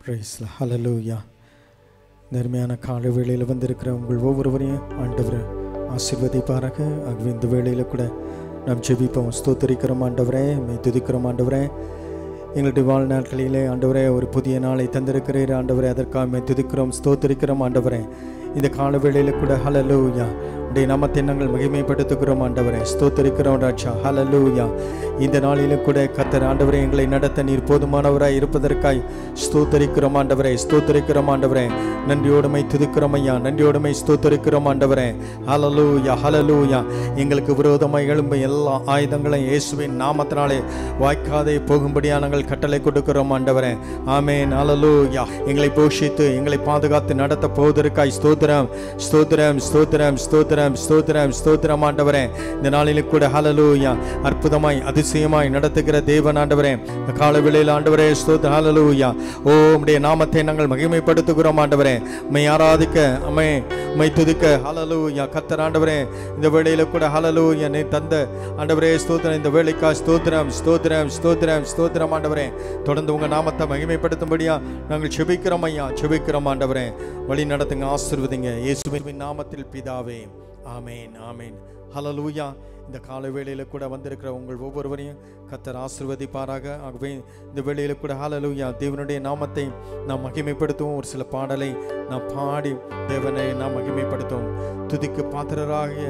பிரைஸ்ல ஹல்லேலூயா. நேர்மையான காலை வேளையில் வந்திருக்கிற உங்கள் ஒவ்வொருவரையும் ஆண்டவர் ஆசீர்வதிப்பாராக. ஆகவே இந்த வேளையில் கூட நாம் ஜெபிப்போம். ஸ்தோத்திரிக்கிறோம் ஆண்டவரே, மெய் துதிக்கிறோம் ஆண்டவரே. எங்களுடைய வாழ்நாட்களிலே ஆண்டவரே ஒரு புதிய நாளை தந்திருக்கிறீர் ஆண்டவரே. அதற்காக மெய் துதிக்கிறோம், ஸ்தோத்திரிக்கிறோம் ஆண்டவரே. இந்த கால வேளையில் கூட ஹல்லேலூயா உடைய நாமத்தை நாங்கள் மகிமைப்படுத்துகிறோம் ஆண்டவரே. ஸ்தோத்திரிக்கிறோம் ராஜா. ஹல்லேலூயா. இந்த நாளிலும் கூட கர்த்தர் ஆண்டவரே எங்களை நடத்த நீர் போதுமானவராய் இருப்பதற்காய் ஸ்தோத்திரிக்கிறோம் ஆண்டவரே. ஸ்தோத்திரிக்கிறோம் ஆண்டவரே. நன்றியோடுமை துதிக்கிறோம் ஐயா, நன்றியோடுமை ஸ்தோத்திரிக்கிறோம் ஆண்டவரே. ஹல்லேலூயா ஹல்லேலூயா. எங்களுக்கு விரோதமாய் எழும்பும் எல்லா ஆயுதங்களையும் இயேசுவின் நாமத்தினாலே வாய்க்காதே போகும்படியாக நாங்கள் கட்டளை கொடுக்கிறோம் ஆண்டவரே. ஆமென். ஹல்லேலூயா. எங்களை போஷித்து எங்களை பாதுகாத்து நடத்த போவதற்காய் ஸ்தோத்திரம் ஸ்தோத்திரம் ஸ்தோத்திரம் ஸ்தோத்திரம் ஸ்தோத்திரம் ஸ்தோத்திரம் ஆண்டவரே. இந்த நாளிலும் கூட ஹல்லேலூயா அற்புதமாய் அதிசயமாய் நடத்துகிற தேவன் ஆண்டவரே. கால வேளையில் ஆண்டவரே ஸ்தோத்திரம். ஹல்லேலூயா. ஓ உம்முடைய நாமத்தை நாங்கள் மகிமைப்படுத்துகிறோம் ஆண்டவரே. உம்மை ஆராதிக்க உம்மை துதிக்க ஹல்லேலூயா. கர்த்தர் ஆண்டவரே இந்த வேளையில கூட ஹல்லேலூயா நீ தந்த ஆண்டவரே ஸ்தோத்திரம். இந்த வேளைக்கா ஸ்தோத்திரம் ஸ்தோத்திரம் ஸ்தோத்திரம் ஸ்தோத்திரம் ஆண்டவரே. தொடர்ந்து உங்க நாமத்தை மகிமைப்படுத்தும்படியா நாங்கள் செபிக்கிறோம் ஐயா, செபிக்கிறோம் ஆண்டவரே. வழி நடத்துங்க, ஆசீர்வதிங்க இயேசுவின் நாமத்தில் பிதாவே. ஆமென் ஆமென். ஹல்லேலூயா. இந்த கால வேளையில கூட வந்திருக்கிற உங்கள் ஒவ்வொருவரையும் கர்த்தர் ஆசீர்வதிப்பாராக. ஆகவே இந்த வேளையில கூட ஹல்லேலூயா தேவனுடைய நாமத்தை நாம் மகிமைப்படுத்துவோம். ஒரு சில பாடலை நாம் பாடி தேவனை நாம் மகிமைப்படுத்துவோம். துதிக்கு பாத்திரராகிய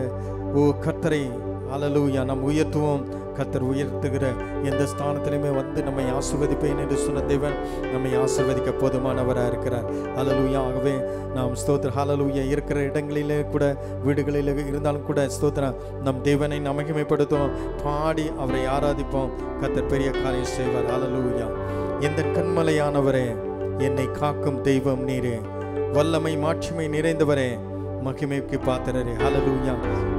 ஓ கர்த்தரை ஹல்லேலூயா நாம் உயர்த்துவோம். கர்த்தர் உயர்த்துகிற எந்த ஸ்தானத்திலுமே வந்து நம்மை ஆசீர்வதிப்பேன் என்று சொன்ன தேவன் நம்மை ஆசீர்வதிக்க போதுமானவராக இருக்கிறார். ஹல்லேலூயா. ஆகவே நாம் ஸ்தோத்திரம் ஹல்லேலூயா இருக்கிற இடங்களிலே கூட வீடுகளில் இருந்தாலும் கூட ஸ்தோத்திரம் நம் தேவனை நாம் மகிமைப்படுத்துவோம், பாடி அவரை ஆராதிப்போம். கர்த்தர் பெரிய காரியம் செய்வார். ஹல்லேலூயா. எந்த கண்மலையானவரே, என்னை காக்கும் தெய்வம் நீரே, வல்லமை மாட்சிமை நிறைந்தவரே, மகிமைக்கு பாத்திரரே. ஹல்லேலூயா.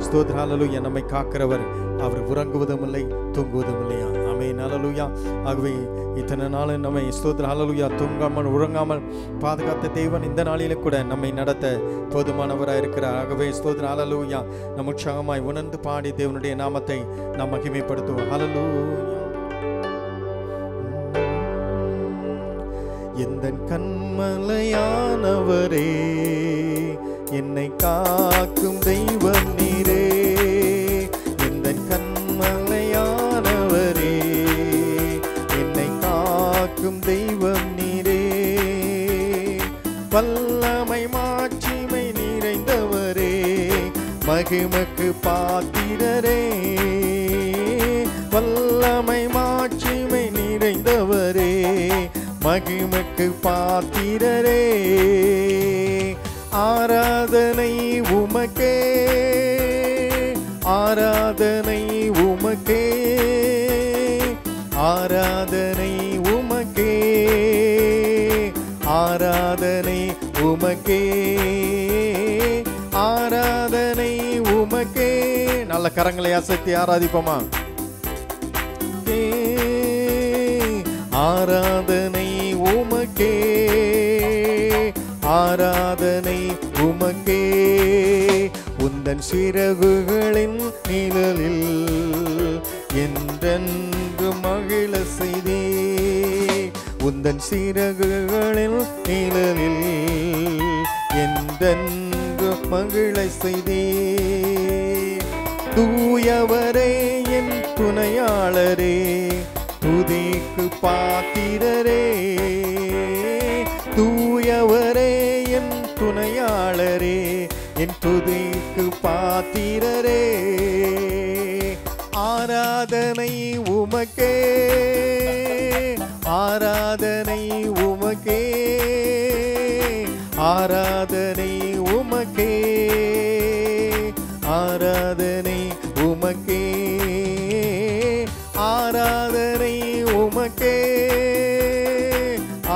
ஸ்தோத்திரம். ஹல்லேலூயா. நம்மை காக்கிறவர், அவர் உறங்குவதும் இல்லை தூங்குவதும் இல்லையா. ஆமென். ஹல்லேலூயா. ஆகவே இத்தனை நாள் நம்மை ஸ்தோத்திரம் ஹல்லேலூயா தூங்காமல் உறங்காமல் பாதுகாத்த தேவன் இந்த நாளில கூட நம்மை நடத்த போதுமானவராக இருக்கிறார். ஆகவே ஸ்தோத்திரம் ஹல்லேலூயா நம் உற்சாகமாய் உணர்ந்து பாடி தேவனுடைய நாமத்தை நாம் மகிமைப்படுத்துவோம். ஹல்லேலூயா. எந்தன் கண்மலையானவரே, என்னை காக்கும் தெய்வம் நீரே, எந்தன் கண்மலையானவரே, என்னை காக்கும் தெய்வம் நீரே, வல்லமை மாட்சிமை நிறைந்தவரே, மகிமைக்கு பாத்திரரே, வல்லமை மாட்சிமை நிறைந்தவரே, மகிமைக்கு பாத்திரரே, ஆராதனை உமக்கே, ஆராதனை உமக்கே, ஆராதனை உமக்கே, ஆராதனை உமக்கே, ஆராதனை உமக்கே. நல்ல கரங்களை அசைத்து ஆராதிப்போமா. ஆராதனை உமக்கே, ஆராதனை உமக்கே, உந்தன் சிறகுகளின் நிழலில் என்றென்று மகிழ செய்தே, உந்தன் சிறகுகளின் நிழலில் என்றென்று மகிழ செய்தே, தூயவரே என் துணையாளரே, துதிக்கு பாத்திரரே, தூயவரே என் துணையாளரே, என் துதிக்கு பாத்திரரே, ஆராதனை உமக்கே, ஆராதனை உமக்கே, ஆராதனை உமக்கே, ஆராதனை உமக்கே, ஆராதனை உமக்கே,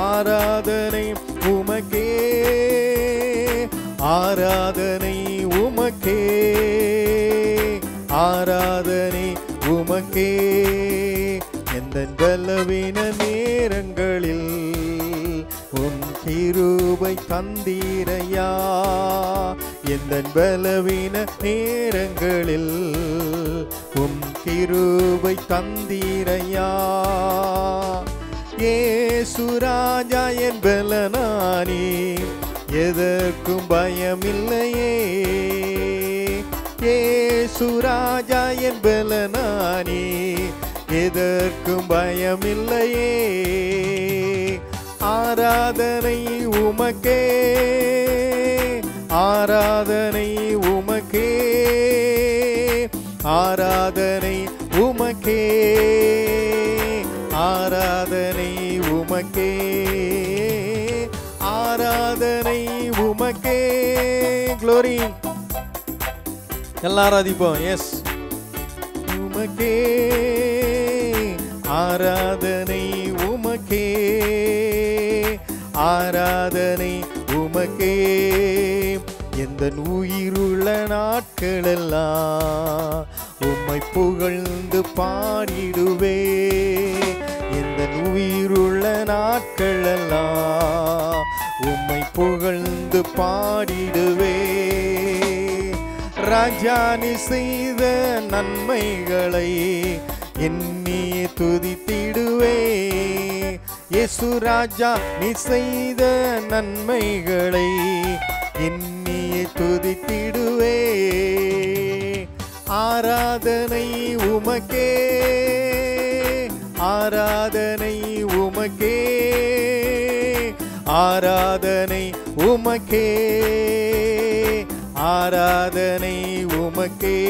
ஆராதனை உமக்கே, ஆராதனை உமக்கே, ஆராதனை உமக்கே. எந்த பலவீன நேரங்களில் உன் கிருபை தந்தீரையா, எந்த பலவீன நேரங்களில் உன் கிருபை தந்தீரையா, ஏசுராஜா என் பலனானி, எதற்கும் பயமில்லையே. ஏசுராஜா என் பலனானி, எதற்கும் பயமில்லையே. ஆராதனை உமக்கே, ஆராதனை உமக்கே, ஆராதனை உமக்கே, ஆராதனை உமக்கே, ஆராதனை உமக்கே. க்ளோரி எல்லாரும் ஆராதிப்போம். எஸ், உமக்கே ஆராதனை உமக்கே, ஆராதனை உமக்கே. எந்த உயிருள்ள நாட்களெல்லாம் உம்மை புகழ்ந்து பாடிடுவே. எந்த உயிருள்ள நாட்களெல்லாம் உம்மை புகழ்ந்து பாடிடுவே. ராஜா நீ செய்த நன்மைகளை எண்ணி துதித்திடுவே. இயேசு ராஜா நீ செய்த நன்மைகளை எண்ணி துதித்திடுவே. ஆராதனை உமக்கே, ஆராதனை உமக்கே, ஆராதனை உமக்கே, ஆராதனை உமக்கே,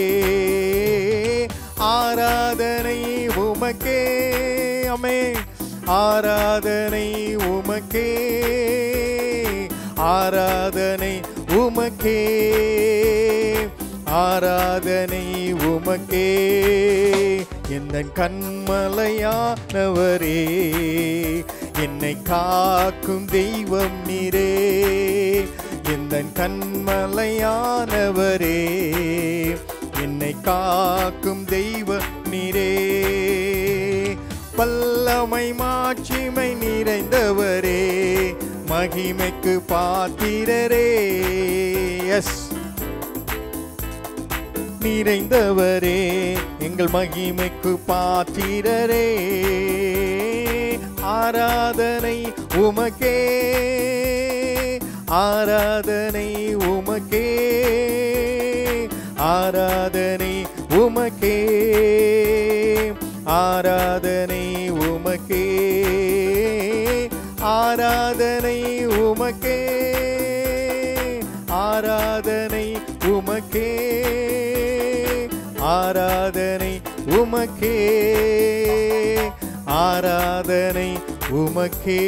ஆராதனை உமக்கே. ஆமென். ஆராதனை உமக்கே, ஆராதனை உமக்கே, ஆராதனை உமக்கே. எந்தன் கண்மலையானவரே, என்னை காக்கும் தெய்வம் நீரே. எந்தன் கண்மலையானவரே, என்னை காக்கும் தெய்வம் நீரே. வல்லமை மாட்சிமை நிறைந்தவரே, மகிமைக்கு பாத்திரரே. எஸ், நிறைந்தவரே, எங்கள் மகிமைக்கு பாத்திரரே. ஆராதனை உமக்கே, ஆராதனை உமக்கே, ஆராதனை உமக்கே, ஆராதனை உமக்கே, ஆராதனை உமக்கே, ஆராதனை உமக்கே, ஆராதனை உமக்கே, ஆராதனை உமக்கே.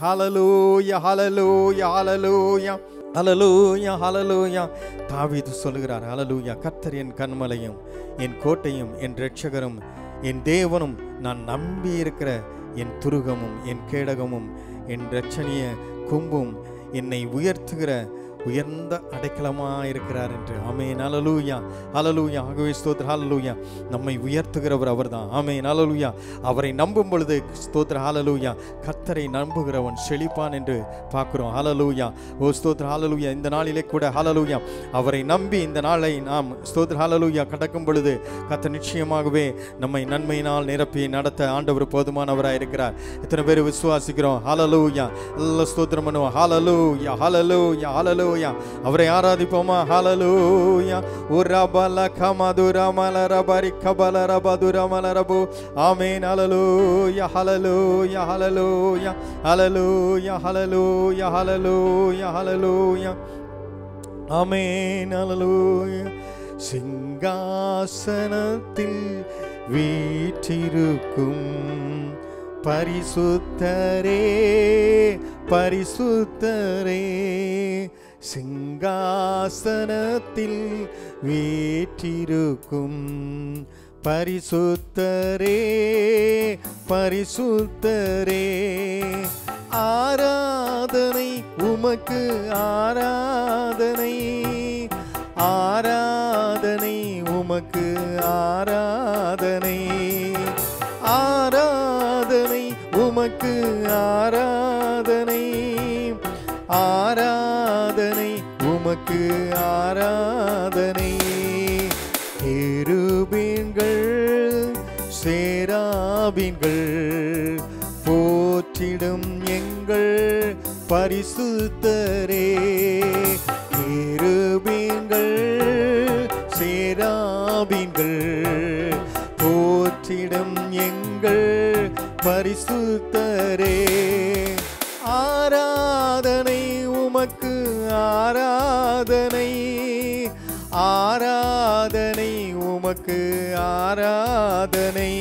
ஹல்லேலூயா, ஹல்லேலூயா, ஹல்லேலூயா, ஹல்லேலூயா, ஹல்லேலூயா. தாவீது சொல்லுகிறார், ஹல்லேலூயா, கர்த்தர் என் கன்மலையும் என் கோட்டையும் என் இரட்சகரும் என் தேவனும் நான் நம்பி இருக்கிற என் துருகமும் என் கேடகமும் என் இரட்சணிய கொம்பும் என்னை உயர்த்துகிற உயர்ந்த அடைக்கலமாக இருக்கிறார் என்று. ஆமென். ஹல்லேலூயா, ஹல்லேலூயா. ஆகவே ஸ்தோத்திரம். ஹல்லேலூயா. நம்மை உயர்த்துகிறவர் அவர்தான். ஆமென். ஹல்லேலூயா. அவரை நம்பும் பொழுது ஸ்தோத்திரம். ஹல்லேலூயா. கர்த்தரை நம்புகிறவன் செழிப்பான் என்று பார்க்கிறோம். ஹல்லேலூயா. ஓ ஸ்தோத்திரம். ஹல்லேலூயா. இந்த நாளிலே கூட ஹல்லேலூயா அவரை நம்பி இந்த நாளை நாம் ஸ்தோத்திரம் ஹல்லேலூயா கடக்கும் பொழுது கர்த்தர் நிச்சயமாகவே நம்மை நன்மையினால் நிரப்பி நடத்த ஆண்டவர் போதுமானவராக இருக்கிறார். எத்தனை பேர் விசுவாசிக்கிறோம்? ஹல்லேலூயா. எல்லா ஸ்தோத்திரம் பண்ணுவோம். ஹல்லேலூயா, ஹல்லேலூயா, ஹல்லேலூயா. அவரை ஆராதிப்போமா? ஹல்லேலூயா. உரபல கமதுரமல ரபரி கபல ரபதுரமல ரபு. ஆமென். ஹல்லேலூயா, ஹல்லேலூயா, ஹல்லேலூயா, ஹல்லேலூயா, ஹல்லேலூயா, ஹல்லேலூயா, ஹல்லேலூயா. ஆமென். ஹல்லேலூயா. சிங்காசனத்தில் வீற்றிருக்கும் பரிசுத்தரே, பரிசுத்தரே, சிங்காசனத்தில் வீற்றிருக்கும் பரிசுத்தரே, பரிசுத்தரே. ஆராதனை உமக்கு, ஆராதனை, ஆராதனை உமக்கு, ஆராதனை, ஆராதனை உமக்கு, ஆராதனை, ஆராதனை உமக்கு, ஆராதனை. கேருபீன்கள் சேராதபடி சேராபீன்கள் போற்றிடும் எங்கள் பரிசுத்தரே. கேருபீன்கள் சேராபீன்கள் போற்றிடும் எங்கள் பரிசுத்தரே. ஆராதனை உமக்கு ஆராதனை, ஆராதனை உமக்கு ஆராதனை,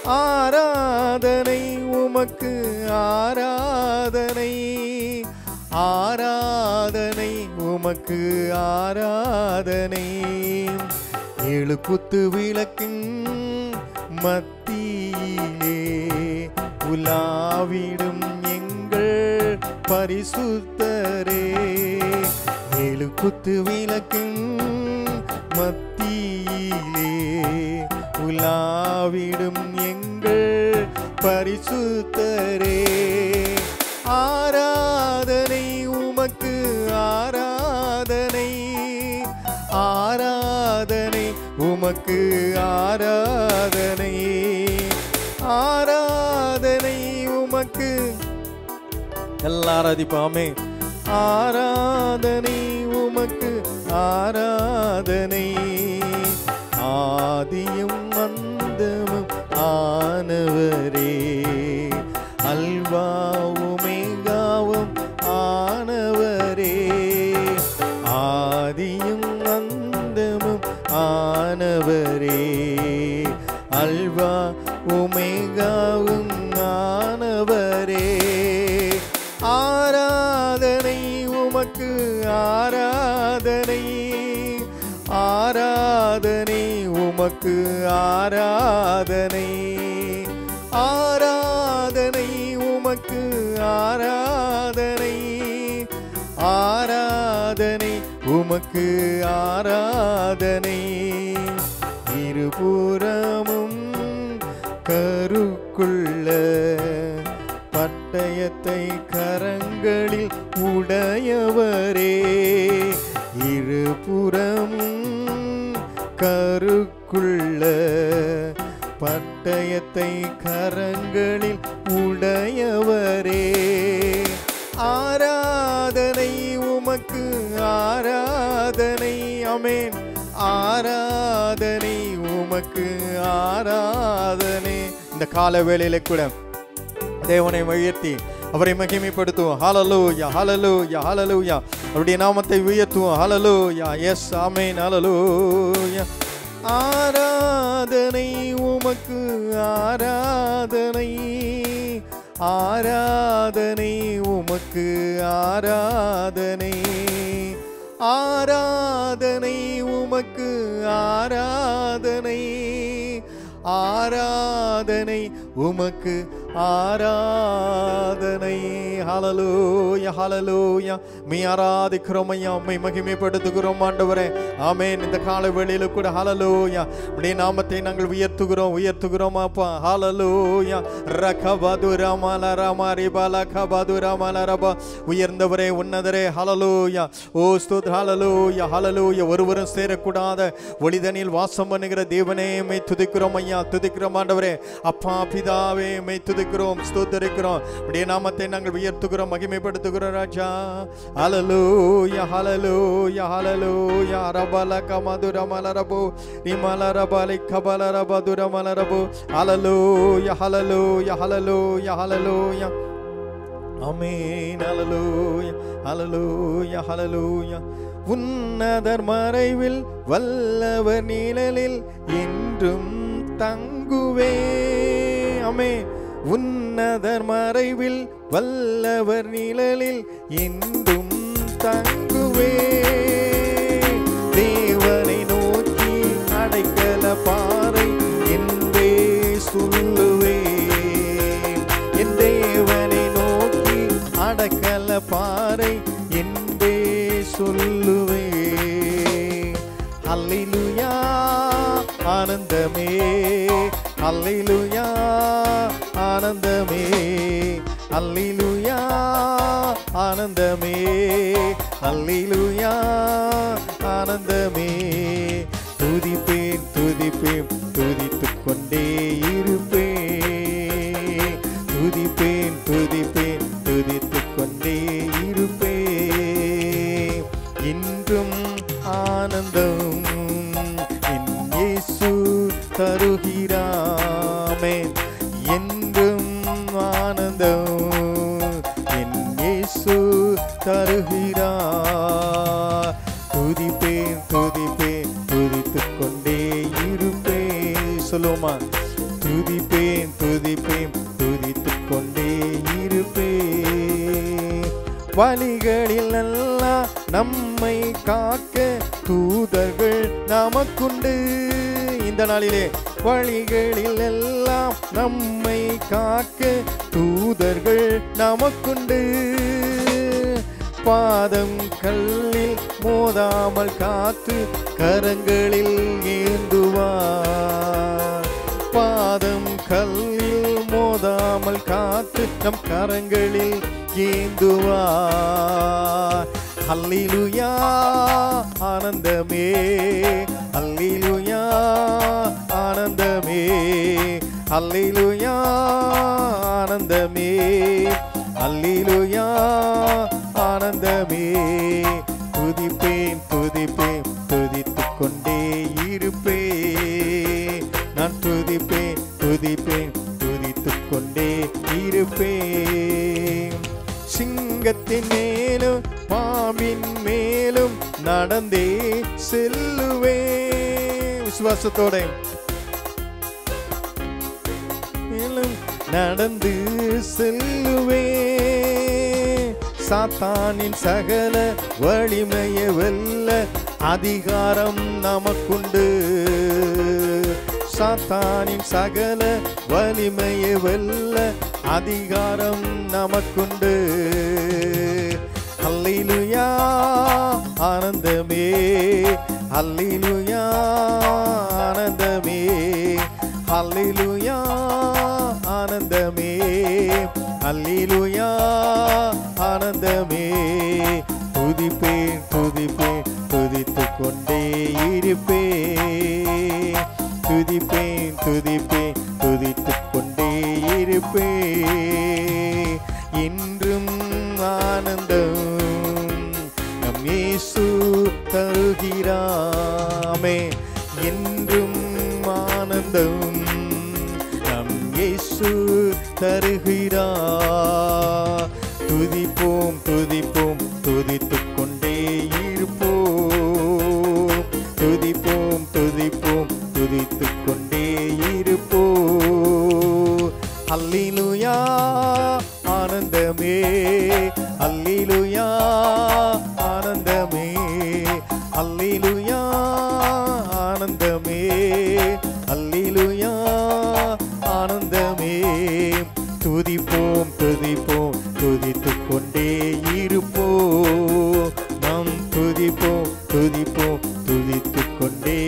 ஆராதனை உமக்கு ஆராதனை, ஆராதனை உமக்கு ஆராதனை. ஏழு குத்து விளக்கின் மத்தியிலே உலாவிடும் எங்கள் பரிசுத்தரே. ஏழு குத்து விளக்கின் மத்தியிலே உலாவிடும் எங்கள் பரிசுத்தரே. ஆராதனை உமக்கு ஆராதனை, ஆராதனை உமக்கு ஆராதனை, ஆராதனை உமக்கு. எல்லாரும் அதிப்பாமே. ஆராதனை உமக்கு ஆராதனை. ஆதியும் அந்தமும் ஆனவரே, அல்வா ஒமேகாவும் ஆனவரே. ஆதியும் அந்தமும் ஆனவரே, அல்வா ஒமேகாவும் ஆனவரே. ஆராதனை உமக்கு ஆராதனை, ஆராதனை உமக்கு ஆராதனை, ஆராதனை உமக்கு ஆராதனை, ஆராதனை உமக்கு ஆராதனை. இருபுறமும் கருக்குள்ள பட்டயத்தை கரங்களில் உடையவரே. இருபுறமும் கருக்குள்ள பட்டயத்தை கரங்களில் உடையவரே. ஆராதனை உமக்கு ஆராதனை. ஆமென். ஆராதனை உமக்கு ஆராதனை. இந்த கால வேளையில கூட தேவனை உயர்த்தி அவரை மகிமைப்படுத்துவோம். ஹல்லேலூயா, ஹல்லேலூயா, ஹல்லேலூயா. அவருடைய நாமத்தை உயர்த்துவோம். ஹல்லேலூயா. எஸ், ஆமென். ஹல்லேலூயா. ஆராதனை உமக்கு ஆராதனை, ஆராதனை உமக்கு ஆராதனை, ஆராதனை உமக்கு ஆராதனை, ஆராதனை உமக்கு ஆராதனை. ஹல்லேலூயா, ஹல்லேலூயா. மே ஆராதிக்கிறோம் ஐயா, உம்மை மகிமைப்படுத்துகிறோம் ஆண்டவரே. ஆமென். இந்த கால வேளையில கூட ஹல்லேலூயா உம்முடைய நாமத்தை நாங்கள் உயர்த்துகிறோம், உயர்த்துகிறோம் அப்பா. ஹல்லேலூயா. ரகபதுரமலரமரிபலகபதுரமலரப. உயர்ந்தவரே, உன்னதரே. ஹல்லேலூயா. ஓ ஸ்தோத்திரம். ஹல்லேலூயா, ஹல்லேலூயா. ஒருவரும் சேரக்கூடாத ஒளிதனில் வாசம் பண்ணுகிற தேவனே, மை துதிக்கிறோம் ஐயா, துதிக்கிறோம் ஆண்டவரே. அப்பா பிதாவே, மை துதிக்கிறோம், ஸ்தோத்திரிக்கிறோம். உம்முடைய நாமத்தை நாங்கள் உயர்த்துகிறோம், மகிமைப்படுத்துகிறோம் ராஜா. ஹல்லேலூயா, ஹல்லேலூயா, ஹல்லேலூயா. ரபலகமதுரமலரபு நிமலரபலிகபலரபதுரமலரபு. ஹல்லேலூயா, ஹல்லேலூயா, ஹல்லேலூயா, ஹல்லேலூயா. ஆமென். ஹல்லேலூயா, ஹல்லேலூயா, ஹல்லேலூயா. உன்னதர் மறைவில் வல்லவர் நிழலில் என்றும் தங்குவே. ஆமென். உன்னதர் மறைவில் வல்லவர் நிழலில் என்றும் தங்குவே. தேவனை நோக்கி அடைக்கல பாறை என்றே சொல்லுவே. என் தேவனை நோக்கி அடைக்கல பாறை என்றே சொல்லுவே. அல்லேலூயா, ஆனந்தமே. அல்லேலூயா, ஆனந்தமே. அல்லேலூயா, ஆனந்தமே. அல்லேலூயா, ஆனந்தமே. துதிப்பேன், துதிப்பேன், துதித்துக் கொண்டே இருப்பேன். என்றும் ஆனந்தம் என் இயேசு தருகிறார். துதிப்பேன் துதிப்பேன் துதித்துக் கொண்டே இருப்பேன். சொல்லுமா, துதிப்பேன் துதிப்பேன் துதித்துக் கொண்டே இருப்பேன். வழிகளில் எல்லாம் நம்மை காக்க தூதர்கள் நமக்குண்டு. இந்த நாளிலே வழிகளில் எல்லாம் நம்மை காக்க தூதர்கள் நமக்குண்டு. பாதம் கல்லில் மோதாமல் காத்து கரங்களில் ஏந்துவார். பாதம் கல்லில் மோதாமல் காத்து நம் கரங்களில் ஏந்துவார். அல்லேலூயா ஆனந்தமே, அல்லேலூயா ஆனந்தமே, அல்லேலூயா ஆனந்தமே, அல்லேலூயா ஆனந்தமே. துதிப்பேன் துதிப்பேன் துதித்துக் கொண்டே இருப்பேன். நான் துதிப்பேன் துதிப்பேன் துதித்துக் கொண்டே இருப்பேன். சிங்கத்தின் மேலும் பாம்பின் மேலும் நடந்தே செல்லுவேன். விசுவாசத்தோட மேலும் நடந்து செல்லுவேன். சாத்தானின் சகல வலிமைய வெல்ல அதிகாரம் நமக்குண்டு. சாத்தானின் சகல வலிமைய வெல்ல அதிகாரம் நமக்குண்டு. அல்லேலூயா ஆனந்தமே, அல்லேலூயா ஆனந்தமே, அல்லேலூயா ஆனந்தமே, அல்லேலூயா ஆனந்தமே. துதிப்பேன் துதிப்பேன் துதித்துக் கொண்டே இருப்பேன். துதிப்பேன் துதிப்பேன் துதித்துக் கொண்டே இருப்பேன். இன்றும் ஆனந்தம் நம் இயேசு தருகிறாமே. என்றும் ஆனந்தம் நம் இயேசு தருகிறார். துதிப்போம் துதிப்போம் துதித்துக் கொண்டே இருப்போம். துதிப்போம் துதிப்போம் துதித்துக் கொண்டே இருப்போம். அல்லேலூயா ஆனந்தமே, அல்லேலூயா ஆனந்தமே, அல்லேலூயா ஆனந்தமே, அல்லேலூயா ஆனந்தமே. துதிப்போம் துதிப்போம் துதித்துக் கொண்டே இருப்போம். நாம் துதிப்போம் துதிப்போம் துதித்துக் கொண்டே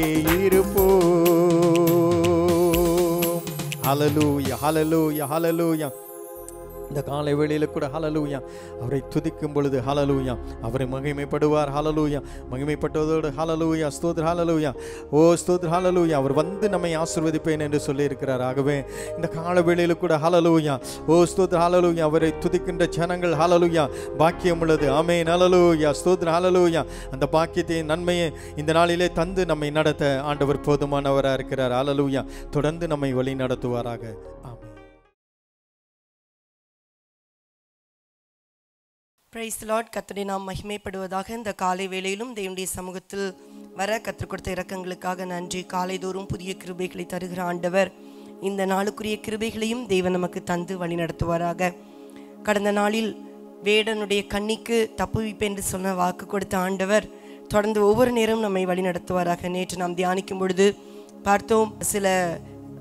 இருப்போம். ஹல்லேலூயா ஹல்லேலூயா ஹல்லேலூயா. இந்த காலை வேளையில கூட ஹல்லேலூயா அவரை துதிக்கும் பொழுது ஹல்லேலூயா அவரை மகிமைப்படுவார். ஹல்லேலூயா மகிமைப்பட்டதோடு ஹல்லேலூயா ஸ்தோத்திர ஹல்லேலூயா ஓ ஸ்தோத்திர ஹல்லேலூயா. அவர் வந்து நம்மை ஆசீர்வதிப்பேன் என்று சொல்லி இருக்கிறார். ஆகவே இந்த கால வேளையில கூட ஹல்லேலூயா ஓ ஸ்தோத்திர ஹல்லேலூயா அவரை துதிக்கின்ற ஜனங்கள் ஹல்லேலூயா பாக்கியம் உள்ளது. ஆமென் ஹல்லேலூயா ஸ்தோத்திர ஹல்லேலூயா. அந்த பாக்கியத்தை நன்மையை இந்த நாளிலே தந்து நம்மை நடத்த ஆண்டவர் போதுமானவராக இருக்கிறார். ஹல்லேலூயா தொடர்ந்து நம்மை வழி நடத்துவாராக. ஆமென். Praise the lord. கர்த்தரை நாம் மகிமைப்படுவதாக. இந்த காலை வேளையிலும் தேவனுடைய சமூகத்தில் வர கற்றுக் கொடுத்த இரக்கங்களுக்காக நன்றி. காலைதோறும் புதிய கிருபைகளை தருகிற ஆண்டவர் இந்த நாளுக்குரிய கிருபைகளையும் தேவன் நமக்கு தந்து வழி நடத்துவாராக. கடந்த நாளில் வேடனுடைய கண்ணிக்கு தப்புவிப்பு என்று சொன்ன வாக்கு கொடுத்த ஆண்டவர் தொடர்ந்து ஒவ்வொரு நேரம் நம்மை வழி நடத்துவாராக. நேற்று நாம் தியானிக்கும் பொழுது பார்த்தோம், சில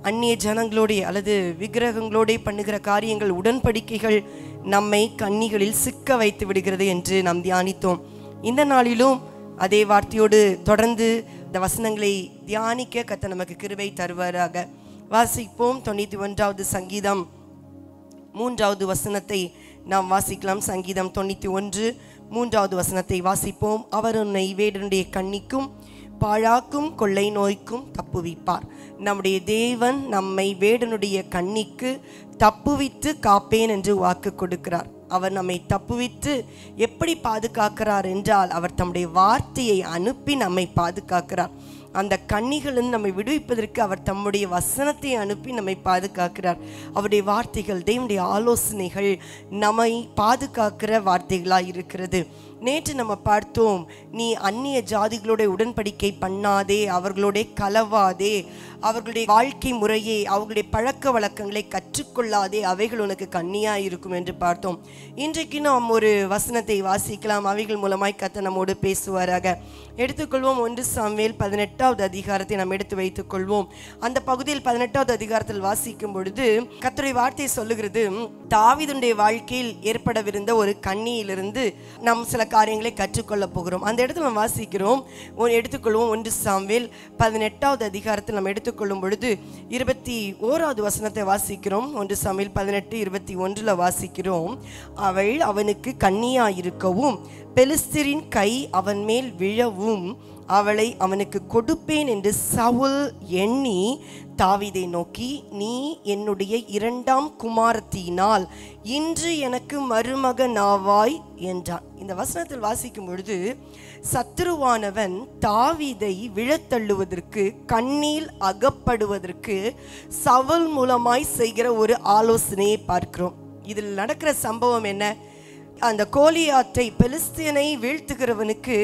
அந்நிய ஜனங்களோட அல்லது விக்கிரகங்களோட பண்ணுகிற காரியங்கள், உடன்படிக்கைகள் நம்மை கண்ணிகளில் சிக்க வைத்து விடுகிறது என்று நாம் தியானித்தோம். இந்த நாளிலும் அதே வார்த்தையோடு தொடர்ந்து இந்த வசனங்களை தியானிக்க கர்த்தர் நமக்கு கிருபை தருவாராக. வாசிப்போம். 91வது சங்கீதம் 3வது வசனத்தை நாம் வாசிக்கலாம். சங்கீதம் 91 3வது வசனத்தை வாசிப்போம். அவர் உன்னை வேடனுடைய கண்ணிக்கும் பாழாக்கும் கொள்ளை நோய்க்கும் தப்புவிப்பார். நம்முடைய தேவன் நம்மை வேடனுடைய கண்ணிக்கு தப்புவித்து காப்பேன் என்று வாக்கு கொடுக்கிறார். அவர் நம்மை தப்புவித்து எப்படி பாதுகாக்கிறார் என்றால், அவர் தம்முடைய வார்த்தையை அனுப்பி நம்மை பாதுகாக்கிறார். அந்த கண்ணிகளிலிருந்து நம்மை விடுவிப்பதற்கு அவர் தம்முடைய வசனத்தை அனுப்பி நம்மை பாதுகாக்கிறார். அவருடைய வார்த்தைகள், தேவனுடைய ஆலோசனைகள் நம்மை பாதுகாக்கிற வார்த்தைகளாக இருக்கிறது. நேற்று நம்ம பார்த்தோம், நீ அந்நிய ஜாதிகளோட உடன்படிக்கை பண்ணாதே, அவர்களோட கலவாதே, அவர்களுடைய வாழ்க்கை முறையை, அவர்களுடைய பழக்க வழக்கங்களை கற்றுக்கொள்ளாதே, அவைகள் உனக்கு கண்ணியாக இருக்கும் என்று பார்த்தோம். இன்றைக்கு நாம் ஒரு வசனத்தை வாசிக்கலாம், அவைகள் மூலமாய் கர்த்தர் நம்மோடு பேசுவாராக. எடுத்துக்கொள்வோம் 1 சாமுவேல் 18வது அதிகாரத்தை நாம் எடுத்து வைத்துக் கொள்வோம். அந்த பகுதியில் 18வது அதிகாரத்தில் வாசிக்கும் பொழுது கர்த்தருடைய வார்த்தை சொல்லுகிறது, தாவீதுடைய வாழ்க்கையில் ஏற்படவிருந்த ஒரு கண்ணியிலிருந்து நாம் சில காரியங்களை கற்றுக்கொள்ள போகிறோம். அந்த இடத்துல நாம் வாசிக்கிறோம், எடுத்துக்கொள்வோம் 1 சாமுவேல் 18வது அதிகாரத்தில் நாம் எடுத்துக்கொள்ளும் பொழுது 21வது வசனத்தை வாசிக்கிறோம். 1 சாமுவேல் 18:21 வாசிக்கிறோம், அவள் அவனுக்கு கன்னியாயிருக்கவும் பெலிஸ்தரின் கை அவன் மேல் விழவும் அவளை அவனுக்கு கொடுப்பேன் என்று சவுல் எண்ணி தாவீதை நோக்கி, நீ என்னுடைய 2ஆம் குமாரத்தினால் இன்று எனக்கு மருமகனாவாய் என்றான். இந்த வசனத்தில் வாசிக்கும் பொழுது சத்துருவானவன் தாவீதை விழத்தள்ளுவதற்கு, கண்ணில் அகப்படுவதற்கு சவுல் மூலமாய் செய்கிற ஒரு ஆலோசனையை பார்க்கிறோம். இதில் நடக்கிற சம்பவம் என்ன? அந்த கோலியாத்தை, பெலிஸ்தியனை வீழ்த்துகிறவனுக்கு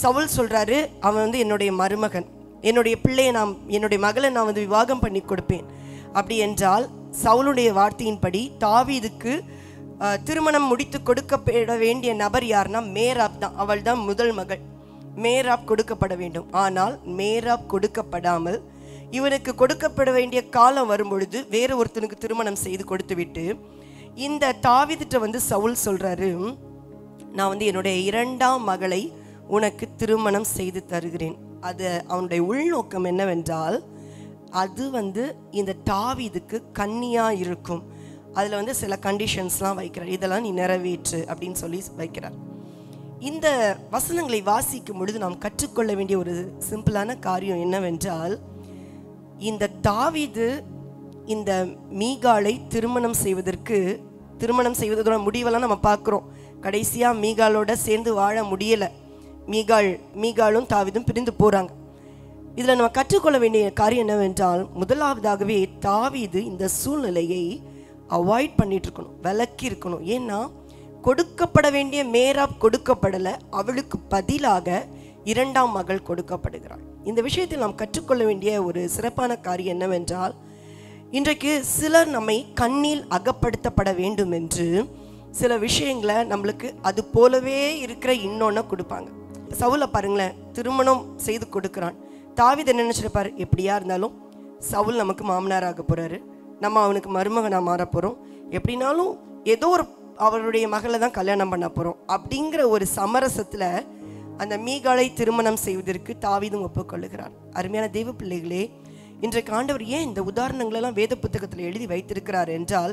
சவுல் சொல்றாரு, அவன் என்னுடைய மருமகன், என்னுடைய பிள்ளையை என்னுடைய மகளை நான் விவாகம் பண்ணி கொடுப்பேன். அப்படி என்றால் சவுலுடைய வார்த்தையின்படி தாவீதுக்கு திருமணம் முடித்து கொடுக்கப்பட வேண்டிய நபர் யாருன்னா மேராப் தான். அவள் தான் முதல் மகள். மேராப் கொடுக்கப்பட வேண்டும். ஆனால் மேராப் கொடுக்கப்படாமல் இவனுக்கு கொடுக்கப்பட வேண்டிய காலம் வரும்பொழுது வேறு ஒருத்தனுக்கு திருமணம் செய்து கொடுத்து விட்டு இந்த தாவீதுட்ட சவுல் சொல்றாரு, நான் என்னுடைய 2ஆம் மகளை உனக்கு திருமணம் செய்து தருகிறேன். அது அவனுடைய உள்நோக்கம் என்னவென்றால், அது இந்த தாவீதுக்கு கன்னியா இருக்கும். அதுல சில கண்டிஷன்ஸ்லாம் வைக்கிறார், இதெல்லாம் நீ நிறைவேற்று அப்படின்னு சொல்லி வைக்கிறார். இந்த வசனங்களை வாசிக்கும் பொழுது நாம் கற்றுக்கொள்ள வேண்டிய ஒரு சிம்பிளான காரியம் என்னவென்றால், இந்த தாவீது இந்த மீகாலை திருமணம் செய்வதோட முடிவெல்லாம் நம்ம பார்க்குறோம். கடைசியாக மீகாலோட சேர்ந்து வாழ முடியலை. மீகாலும் தாவீதும் பிரிந்து போகிறாங்க. இதில் நம்ம கற்றுக்கொள்ள வேண்டிய காரியம் என்னவென்றால், முதலாவதாகவே தாவீது இந்த சூழ்நிலையை அவாய்ட் பண்ணிட்டு இருக்கணும், விலக்கி இருக்கணும். ஏன்னா கொடுக்கப்பட வேண்டிய மேராப் கொடுக்கப்படலை, அவளுக்கு பதிலாக 2ஆம் மகள் கொடுக்கப்படுகிறாள். இந்த விஷயத்தில் நாம் கற்றுக்கொள்ள வேண்டிய ஒரு சிறப்பான காரியம் என்னவென்றால், இன்றைக்கு சிலர் நம்மை கண்ணில் அகப்படுத்தப்பட வேண்டும் என்று சில விஷயங்களை நம்மளுக்கு அது போலவே இருக்கிற இன்னொன்று கொடுப்பாங்க. சவுலை பாருங்களேன், திருமணம் செய்து கொடுக்குறான். தாவீது என்ன நினச்சிருப்பார், எப்படியா இருந்தாலும் சவுல் நமக்கு மாமனாராக போகிறாரு, நம்ம அவனுக்கு மருமகனாக மாற போகிறோம், எப்படின்னாலும் ஏதோ ஒரு அவருடைய மகளை தான் கல்யாணம் பண்ண போகிறோம் அப்படிங்கிற ஒரு சமரசத்தில் அந்த மீகாலை திருமணம் செய்வதற்கு தாவீதும் ஒப்புக்கொள்ளுகிறார். அருமையான தெய்வ பிள்ளைகளே, இன்றைக்கு ஆண்டவர் ஏன் இந்த உதாரணங்களெல்லாம் வேத புத்தகத்தில் எழுதி வைத்திருக்கிறார் என்றால்,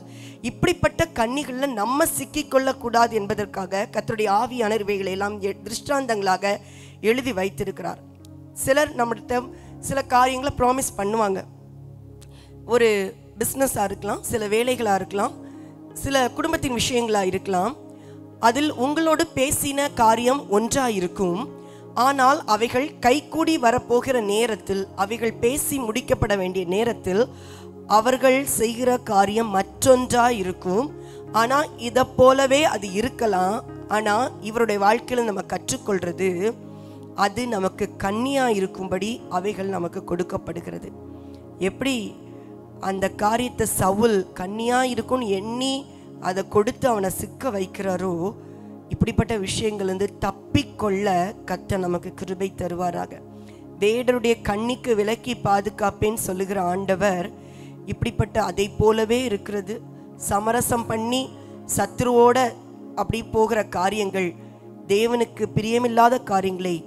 இப்படிப்பட்ட கன்னிகளில் நம்ம சிக்கிக்கொள்ளக்கூடாது என்பதற்காக கர்த்தருடைய ஆவியான இவைகளை எல்லாம் திருஷ்டாந்தங்களாக எழுதி வைத்திருக்கிறார். சிலர் நம்மகிட்ட சில காரியங்களை ப்ராமிஸ் பண்ணுவாங்க. ஒரு பிஸ்னஸாக இருக்கலாம், சில வேலைகளாக இருக்கலாம், சில குடும்பத்தின் விஷயங்களாக இருக்கலாம். அதில் உங்களோடு பேசின காரியம் ஒன்றாக இருக்கும். ஆனால் அவைகள் கைகூடி வரப்போகிற நேரத்தில், அவைகள் பேசி முடிக்கப்பட வேண்டிய நேரத்தில் அவர்கள் செய்கிற காரியம் மற்றொன்றாக இருக்கும். ஆனால் இதை போலவே அது இருக்கலாம். ஆனால் இவருடைய வாழ்க்கையில் நம்ம கற்றுக்கொள்கிறது, அது நமக்கு கன்னியாக இருக்கும்படி அவைகள் நமக்கு கொடுக்கப்படுகிறது. எப்படி அந்த காரியத்தை சவுல் கன்னியாக இருக்கும்னு எண்ணி அதை கொடுத்து அவனை சிக்க வைக்கிறாரோ, இப்படிப்பட்ட விஷயங்கள் தப்பிக்கொள்ள கர்த்தர் நமக்கு கிருபை தருவாராக. வேடருடைய கண்ணிக்கு விலக்கி பாதுகாப்பேன்னு சொல்லுகிற ஆண்டவர் இப்படிப்பட்ட அதை போலவே இருக்கிறது. சமரசம் பண்ணி சத்ருவோட அப்படி போகிற காரியங்கள், தேவனுக்கு பிரியமில்லாத காரியங்களை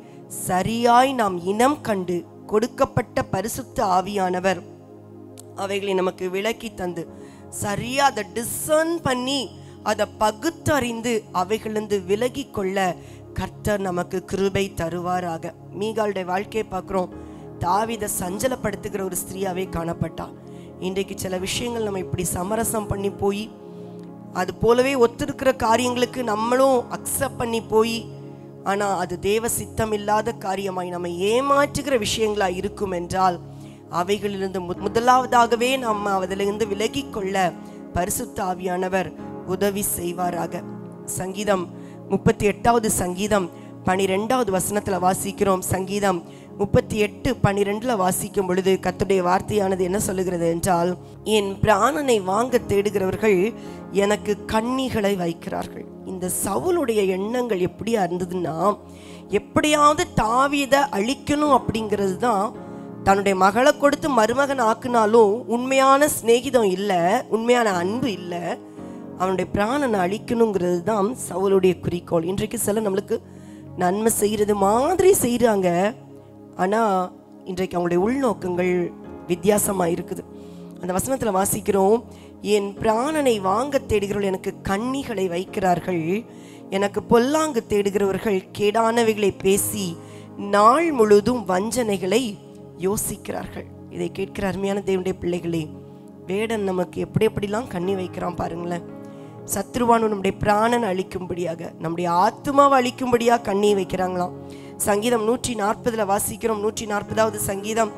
சரியாய் நாம் இனம் கண்டு கொடுக்கப்பட்ட பரிசுத்த ஆவியானவர் அவைகளை நமக்கு விலக்கி தந்து சரியா அதை டிசர்ன் பண்ணி அதை பகுத்தறிந்து அவைகளிலிருந்து விலகி கொள்ள கர்த்தர் நமக்கு கிருபை தருவாராக. மீகாளுடைய வாழ்க்கையை பார்க்குறோம், தாவீதை சஞ்சலப்படுத்துகிற ஒரு ஸ்திரீயாவே காணப்பட்டா. இன்றைக்கு சில விஷயங்கள் நம்ம இப்படி சமரசம் பண்ணி போய் அது போலவே ஒத்திருக்கிற காரியங்களுக்கு நம்மளும் அக்செப்ட் பண்ணி போய் ஆனால் அது தேவ சித்தம் இல்லாத காரியமாய் நம்ம ஏமாற்றுகிற விஷயங்களாக இருக்கும் என்றால் அவைகளிலிருந்து முதலாவதாகவே நம்ம அதிலிருந்து விலகி கொள்ள பரிசுத்த ஆவியானவர் உதவி செய்வாராக. சங்கீதம் 38வது சங்கீதம் 12வது வசனத்தில் வாசிக்கிறோம். சங்கீதம் 38:12 வாசிக்கும் பொழுது கர்த்தருடைய வார்த்தையானது என்ன சொல்லுகிறது என்றால், என் பிராணனை வாங்க தேடுகிறவர்கள் எனக்கு கண்ணிகளை வைக்கிறார்கள். இந்த சவுலுடைய எண்ணங்கள் எப்படியா இருந்ததுன்னா, எப்படியாவது தாவீதை அழிக்கணும் அப்படிங்கிறது தான். தன்னுடைய மகளை கொடுத்து மருமகன் ஆக்குனாலும் உண்மையான சிநேகிதம் இல்லை, உண்மையான அன்பு இல்லை, அவனுடைய பிராணனை அழிக்கணுங்கிறது தான் சவுலுடைய குறிக்கோள். இன்றைக்கு சில நம்மளுக்கு நன்மை செய்கிறது மாதிரி செய்கிறாங்க, ஆனால் இன்றைக்கு அவங்களுடைய உள்நோக்கங்கள் வித்தியாசமாக இருக்குது. அந்த வசனத்தில் வாசிக்கிறோம், என் பிராணனை வாங்க தேடுகிறவர்கள் எனக்கு கண்ணிகளை வைக்கிறார்கள், எனக்கு பொல்லாங்கு தேடுகிறவர்கள் கேடானவைகளை பேசி நாள் முழுதும் வஞ்சனைகளை யோசிக்கிறார்கள். இதை கேட்கிற அருமையான தேவனுடைய பிள்ளைகளே, வேடன் நமக்கு எப்படிலாம் கண்ணி வைக்கிறான் பாருங்களேன். சத்ருவான் நம்முடைய பிராணனை அழிக்கும்படியாக, நம்முடைய ஆத்மாவை அழிக்கும்படியாக கண்ணி வைக்கிறாங்களாம். சங்கீதம் 140 வாசிக்கிறோம். 140வது சங்கீதம்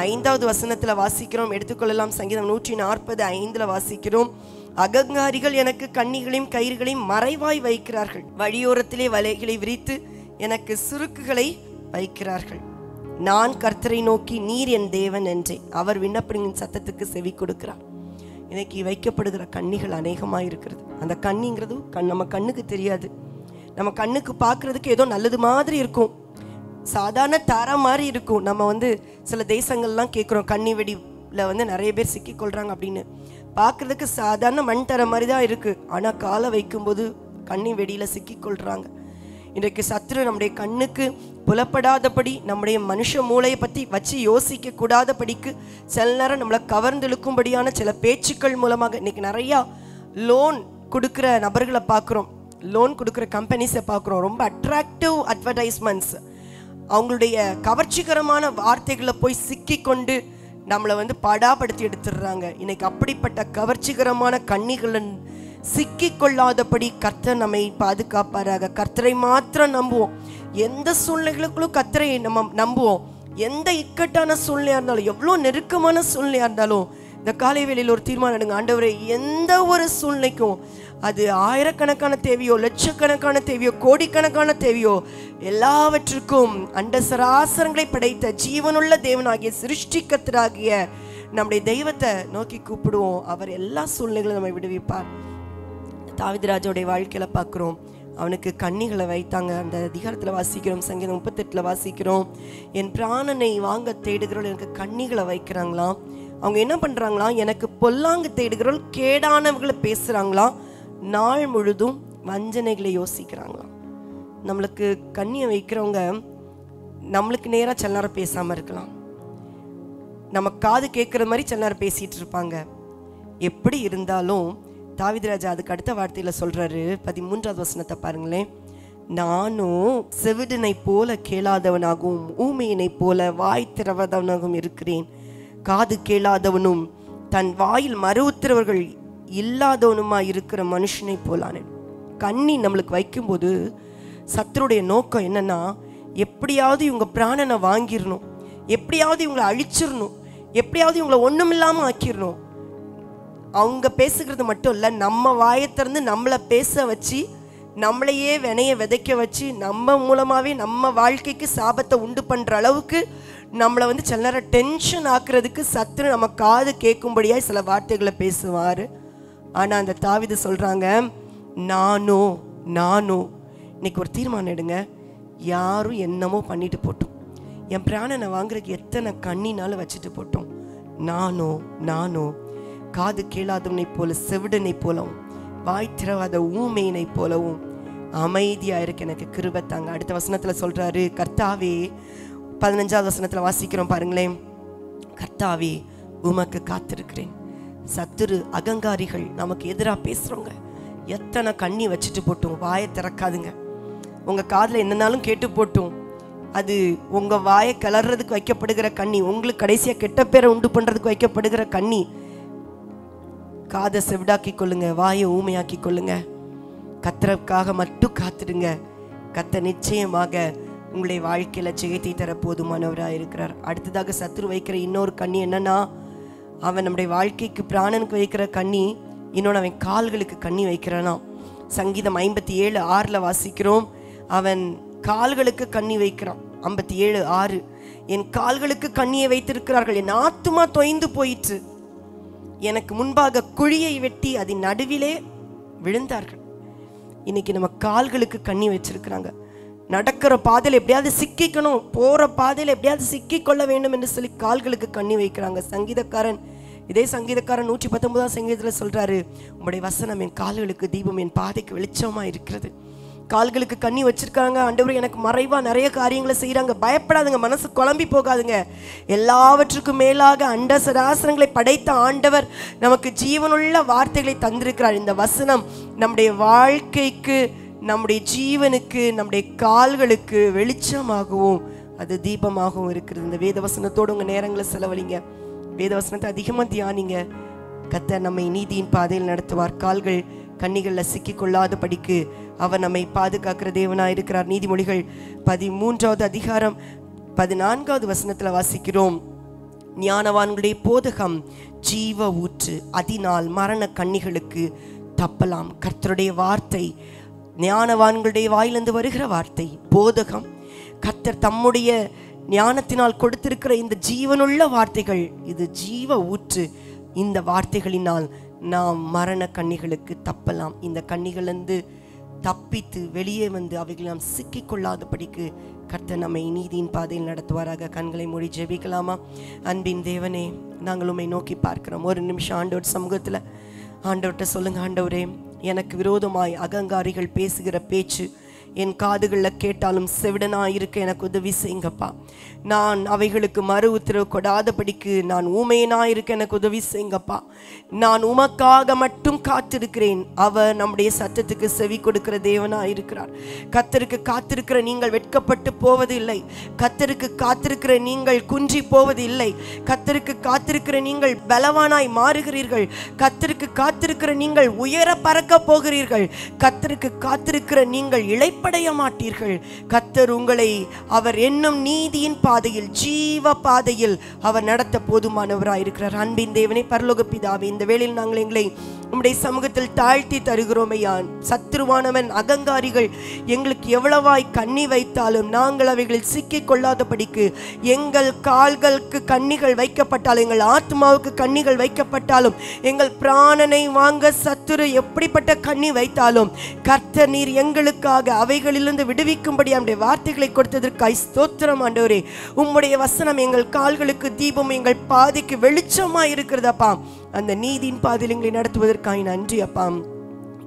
5வது வசனத்தில் வாசிக்கிறோம். எடுத்துக்கொள்ளலாம். சங்கீதம் 140:5 வாசிக்கிறோம், அகங்காரிகள் எனக்கு கண்ணிகளையும் கயிறுகளையும் மறைவாய் வைக்கிறார்கள், வழியோரத்திலே வலைகளை விரித்து எனக்கு சுருக்குகளை வைக்கிறார்கள். நான் கர்த்தரை நோக்கி நீர் என் தேவன் என்றேன், அவர் விண்ணப்பங்களின் சத்தத்துக்கு செவி கொடுக்கிறார். இன்னைக்கு வைக்கப்படுகிற கண்ணிகள் அநேகமாக இருக்கிறது. அந்த கண்ணிங்கிறது நம்ம கண்ணுக்கு தெரியாது, நம்ம கண்ணுக்கு பார்க்கறதுக்கு ஏதோ நல்லது மாதிரி இருக்கும், சாதாரண தாரா மாதிரி இருக்கும். நம்ம சில தேசங்கள்லாம் கேட்குறோம், கண்ணி வெடியில் நிறைய பேர் சிக்கிக்கொள்கிறாங்க அப்படின்னு. பார்க்குறதுக்கு சாதாரண மண் தர மாதிரி தான் இருக்குது, ஆனால் காலை வைக்கும்போது கண்ணி வெடியில் சிக்கிக்கொள்கிறாங்க. இன்றைக்கு சத்துரு நம்முடைய கண்ணுக்கு புலப்படாதபடி, நம்முடைய மனுஷ மூளையை பற்றி வச்சு யோசிக்க கூடாதபடிக்கு சில நேரம் நம்மளை கவர்ந்தெழுக்கும்படியான சில பேச்சுக்கள் மூலமாக இன்றைக்கி நிறையா லோன் கொடுக்குற நபர்களை பார்க்குறோம், லோன் கொடுக்குற கம்பெனிஸை பார்க்குறோம். ரொம்ப அட்ராக்டிவ் அட்வர்டைஸ்மெண்ட்ஸ், அவங்களுடைய கவர்ச்சிகரமான வார்த்தைகளை போய் சிக்கி கொண்டு நம்மளை பாடாப்படுத்தி எடுத்துடுறாங்க. இன்னைக்கு அப்படிப்பட்ட கவர்ச்சிகரமான கண்ணிகளின் சிக்கி கொள்ளாதபடி கர்த்தர் நம்மை பாதுகாப்பாராக. கர்த்தரை மாத்திரம் நம்புவோம், எந்த சூழ்நிலைகளுக்குள்ளும் கர்த்தரை நம்ம நம்புவோம். எந்த இக்கட்டான சூழ்நிலையாக இருந்தாலும், எவ்வளோ நெருக்கமான சூழ்நிலையாக இருந்தாலும், இந்த காலை வேளையில் ஒரு தீர்மானம் எடுங்க. ஆண்டவரே, எந்த ஒரு சூழ்நிலைக்கும், அது ஆயிரக்கணக்கான தேவையோ, லட்சக்கணக்கான தேவையோ, கோடிக்கணக்கான தேவையோ, எல்லாவற்றுக்கும் அண்ட சராசரங்களை படைத்த ஜீவனுள்ள தேவனாகிய சிருஷ்டிகர்த்தராகிய நம்முடைய தெய்வத்தை நோக்கி கூப்பிடுவோம். அவர் எல்லா சூழ்நிலைகளும் நம்மை விடுவிப்பார். தாவீது ராஜாவுடைய வாழ்க்கையில் பார்க்குறோம், அவனுக்கு கண்ணிகளை வைத்தாங்க. அந்த அதிகாரத்தில் வாசிக்கிறோம். சங்கீதம் 38 வாசிக்கிறோம், என் பிராணனை வாங்க தேடுகிறவர்கள் எனக்கு கண்ணிகளை வைக்கிறாங்களாம். அவங்க என்ன பண்ணுறாங்களாம், எனக்கு பொல்லாங்கு தேடுகிறவர்கள் கேடானவர்களை பேசுகிறாங்களாம், நாள் முழுதும் வஞ்சனைகளை யோசிக்கிறாங்களாம். நம்மளுக்கு கண்ணியை வைக்கிறவங்க நம்மளுக்கு நேராக சில நேரம் பேசாமல் இருக்கலாம், நம்ம காது கேட்குற மாதிரி சில நேரம் பேசிகிட்டு இருப்பாங்க. எப்படி இருந்தாலும் தாவீது ராஜா அதுக்கு அடுத்த வார்த்தையில் சொல்கிறாரு, 13வது வசனத்தை பாருங்களேன், நானும் செவிடனை போல கேளாதவனாகவும் ஊமையினை போல வாய் திறவதவனாகவும் இருக்கிறேன், காது கேளாதவனும் தன் வாயில் மறு உத்திரவர்கள் இல்லாதவனுமா இருக்கிற மனுஷனை போலானேன். கண்ணி நம்மளுக்கு வைக்கும்போது சத்துருடைய நோக்கம் என்னன்னா, எப்படியாவது இவங்க பிராணனை வாங்கிடணும், எப்படியாவது இவங்களை அழிச்சிடணும், எப்படியாவது இவங்களை ஒன்றுமில்லாமல் ஆக்கிடணும். அவங்க பேசுகிறது மட்டும் இல்லை, நம்ம வாயை திறந்து நம்மளை பேச வச்சு, நம்மளையே வினைய விதைக்க வச்சு, நம்ம மூலமாகவே நம்ம வாழ்க்கைக்கு சாபத்தை உண்டு பண்ணுற அளவுக்கு நம்மளை சில நேரம் டென்ஷன் ஆக்குறதுக்கு சத்துரு நம்ம காது கேட்கும்படியாக சில வார்த்தைகளை பேசுவார். ஆனால் அந்த தாவீது சொல்கிறாங்க, நானோ இன்னைக்கு ஒரு தீர்மானம் எடுங்க, யாரும் என்னமோ பண்ணிட்டு போட்டோம், என் பிராணனை வாங்குறதுக்கு எத்தனை கண்ணினாலும் வச்சுட்டு போட்டோம், நானோ காது கேளாதவனை போல செவிடனை போலவும் வாய் திறவாத ஊமையினை போலவும் அமைதியாக இருக்க எனக்கு கிருபை தாங்க. அடுத்த வசனத்தில் சொல்கிறாரு, கர்த்தாவே, 15வது வசனத்தில் வாசிக்கிறோம் பாருங்களேன், கர்த்தாவே உமக்கு காத்திருக்கிறேன். சத்துரு அகங்காரிகள் நமக்கு எதிராக பேசுகிறவங்க எத்தனை கண்ணி வச்சுட்டு போட்டோம், வாயை திறக்காதுங்க. உங்கள் காதில் என்னன்னாலும் கேட்டு போட்டோம், அது உங்கள் வாயை கிளறதுக்கு வைக்கப்படுகிற கண்ணி, உங்களுக்கு கடைசியாக கெட்ட பேரை உண்டு பண்ணுறதுக்கு வைக்கப்படுகிற கண்ணி. காதை செவிடாக்கி கொள்ளுங்க, வாயை ஊமையாக்கி கொள்ளுங்க, கர்த்தருக்காக மட்டும் காத்துடுங்க. கர்த்தர் நிச்சயமாக உங்களுடைய வாழ்க்கையில ஜெயத்தை தர போதுமானவராக இருக்கிறார். அடுத்ததாக சத்துரு வைக்கிற இன்னொரு கண்ணி என்னன்னா, அவன் நம்முடைய வாழ்க்கைக்கு பிராணனுக்கு வைக்கிற கண்ணி, இன்னொன்று அவன் கால்களுக்கு கண்ணி வைக்கிறானா. சங்கீதம் 57:6 வாசிக்கிறோம், அவன் கால்களுக்கு கண்ணி வைக்கிறான். 57:6, என் கால்களுக்கு கண்ணியை வைத்திருக்கிறார்கள், என் ஆத்துமா தொய்ந்து போயிற்று, எனக்கு முன்பாக குழியை வெட்டி அதன் நடுவிலே விழுந்தார்கள். இன்னைக்கு நம்ம கால்களுக்கு கண்ணி வச்சிருக்கிறாங்க. நடக்கிற பாதையில் எப்படியாவது சிக்கிக்கணும், போற பாதையில் எப்படியாவது சிக்கிக்கொள்ள வேண்டும் என்று சொல்லி கால்களுக்கு கண்ணி வைக்கிறாங்க. இதே சங்கீதக்காரன் 119 சங்கீதத்தில் சொல்றாரு, உங்களுடைய வசனம் என் கால்களுக்கு தீபம், என் பாதைக்கு வெளிச்சமா இருக்கிறது. கால்களுக்கு கண்ணி வச்சிருக்காங்க. ஆண்டவர் எனக்கு மறைவா நிறைய காரியங்களை செய்யறாங்க. பயப்படாதுங்க, மனசு குழம்பி போகாதுங்க. எல்லாவற்றுக்கும் மேலாக அண்ட சராசரங்களை படைத்த ஆண்டவர் நமக்கு ஜீவனுள்ள வார்த்தைகளை தந்திருக்கிறார். இந்த வசனம் நம்முடைய வாழ்க்கைக்கு, நம்முடைய ஜீவனுக்கு, நம்முடைய கால்களுக்கு வெளிச்சமாகவும் அது தீபமாகவும் இருக்கிறது. இந்த வேத வசனத்தோடு உங்க நேரங்களை செலவழிங்க, வேத வசனத்தை அதிகமாக தியானிங்க. கர்த்தர் நம்மை நீதியின் பாதையில் நடத்துவார். கால்கள் கண்ணிகளில் சிக்கிக்கொள்ளாத படிக்கு அவர் நம்மை பாதுகாக்கிற தேவனாக இருக்கிறார். நீதிமொழிகள் 13 வசனத்தில் வாசிக்கிறோம், ஞானவான்களுடைய போதகம் ஜீவ ஊற்று, அதனால் மரண கண்ணிகளுக்கு தப்பலாம். கர்த்தருடைய வார்த்தை, ஞானவான்களுடைய வாயிலிருந்து வருகிற வார்த்தை போதகம், கர்த்தர் தம்முடைய ஞானத்தினால் கொடுத்திருக்கிற இந்த ஜீவனுள்ள வார்த்தைகள், இது ஜீவ ஊற்று. இந்த வார்த்தைகளினால் நாம் மரண கண்ணிகளுக்கு தப்பலாம். இந்த கண்ணிகளிலிருந்து தப்பித்து வெளியே வந்து அவைகளை நாம் சிக்கிக்கொள்ளாதபடிக்கு கர்த்தர் நம்மை நீதியின் பாதையில் நடத்துவாராக. கண்களை மூடி ஜெபிக்கலாமா? அன்பின் தேவனே, நாங்கள் உம்மை நோக்கி பார்க்கிறோம். ஒரு நிமிஷம் ஆண்டவர் சமூகத்தில் ஆண்டவர்கிட்ட சொல்லுங்க, ஆண்டவரே, எனக்கு விரோதமாய் அகங்காரிகள் பேசுகிற பேச்சு என் காதுகளில் கேட்டாலும் செவிடனாயிருக்க எனக்கு உதவி செய்யுங்கப்பா. நான் அவைகளுக்கு மறு உத்தரவு கொடாதபடிக்கு நான் ஊமையனாயிருக்க எனக்கு உதவி செய்யுங்கப்பா. நான் உமக்காக மட்டும் காத்திருக்கிறேன். அவர் நம்முடைய சத்தத்துக்கு செவி கொடுக்கிற தேவனாயிருக்கிறார். கர்த்தருக்கு காத்திருக்கிற நீங்கள் வெட்கப்பட்டு போவது இல்லை. கர்த்தருக்கு காத்திருக்கிற நீங்கள் குன்றி போவது இல்லை. கர்த்தருக்கு காத்திருக்கிற நீங்கள் பலவானாய் மாறுகிறீர்கள். கர்த்தருக்கு காத்திருக்கிற நீங்கள் உயர பறக்க போகிறீர்கள். கர்த்தருக்கு காத்திருக்கிற நீங்கள் இளைப்படைய மாட்டீர்கள். கர்த்தர் உங்களை அவர் என்னும் நீதியின் பாதையில், ஜீவ பாதையில் அவர் நடத்த போதுமானவராயிருக்கிறார். அன்பின் தேவனே, பரலோக பிதாவே, இந்த வேளையில் நாங்கள் எங்களை உம்முடைய சமூகத்தில் தாழ்த்தி தருகிறோமையான். சத்துருவானவன், அகங்காரிகள் எங்களுக்கு எவ்வளவாய் கண்ணி வைத்தாலும் நாங்கள் அவைகளில் சிக்கிக் கொள்ளாதபடிக்கு, எங்கள் கால்களுக்கு கண்ணிகள் வைக்கப்பட்டாலும், எங்கள் ஆத்மாவுக்கு கண்ணிகள் வைக்கப்பட்டாலும், எங்கள் பிராணனை வாங்க சத்துரு எப்படிப்பட்ட கண்ணி வைத்தாலும், கர்த்தர் நீர் எங்களுக்காக அவைகளிலிருந்து விடுவிக்கும்படி நம்முடைய வார்த்தைகளை கொடுத்ததற்காய் ஸ்தோத்திரம் ஆண்டவரே. உம்முடைய வசனம் எங்கள் கால்களுக்கு தீபம், எங்கள் பாதைக்கு வெளிச்சமா இருக்கிறதப்பா. அந்த நீதியின் பாதையில் எங்களை நடத்துவதற்காக நன்றி அப்பா.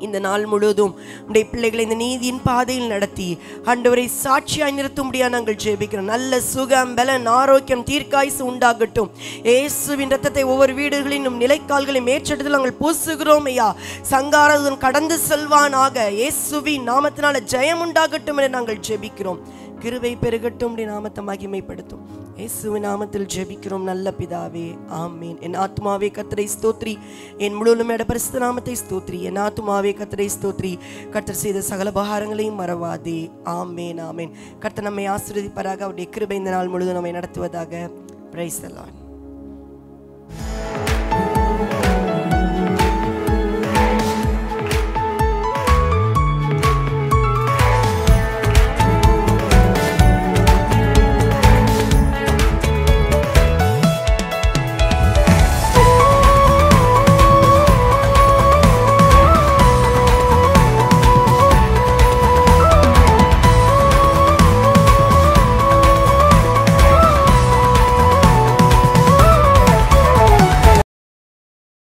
இந்த நாள் முழுவதும் உடைய பிள்ளைகளை இந்த நீதியின் பாதையில் நடத்தி ஆண்டவரை சாட்சியாய் நிறுத்தும்படியா நாங்கள் ஜெபிக்கிறோம். நல்ல சுகம், பலன், ஆரோக்கியம், தீர்க்காயுசு உண்டாகட்டும். இயேசுவின் ரத்தத்தை ஒவ்வொரு வீடுகளிலும் நிலைக்கால்களையும் ஏற்றெடுத்து நாங்கள் பூசுகிறோம் ஐயா. சங்காரதன் கடந்து செல்வானாக. இயேசுவின் நாமத்தினால ஜெயம் உண்டாகட்டும் என நாங்கள் ஜெபிக்கிறோம். கிருபை பெருகட்டும், நாமத்தை மகிமைப்படுத்தும். இயேசுவின் நாமத்தில் ஜெபிக்கிறோம் நல்ல பிதாவே, ஆமீன். என் ஆத்துமாவே கர்த்தரை ஸ்தோத்ரி, என் முழுவதும் பரிசுத்த நாமத்தை ஸ்தோத்ரி. என் ஆத்துமாவே கர்த்தரை ஸ்தோத்ரி, கர்த்தர் செய்த சகல உபகாரங்களையும் மறவாதே. ஆமேன், ஆமேன். கர்த்தர் நம்மை ஆசீர்வதிப்பாராக. அவருடைய கிருபை இந்த நாள் முழுவதும் நம்மை நடத்துவதாக. Price the Lord.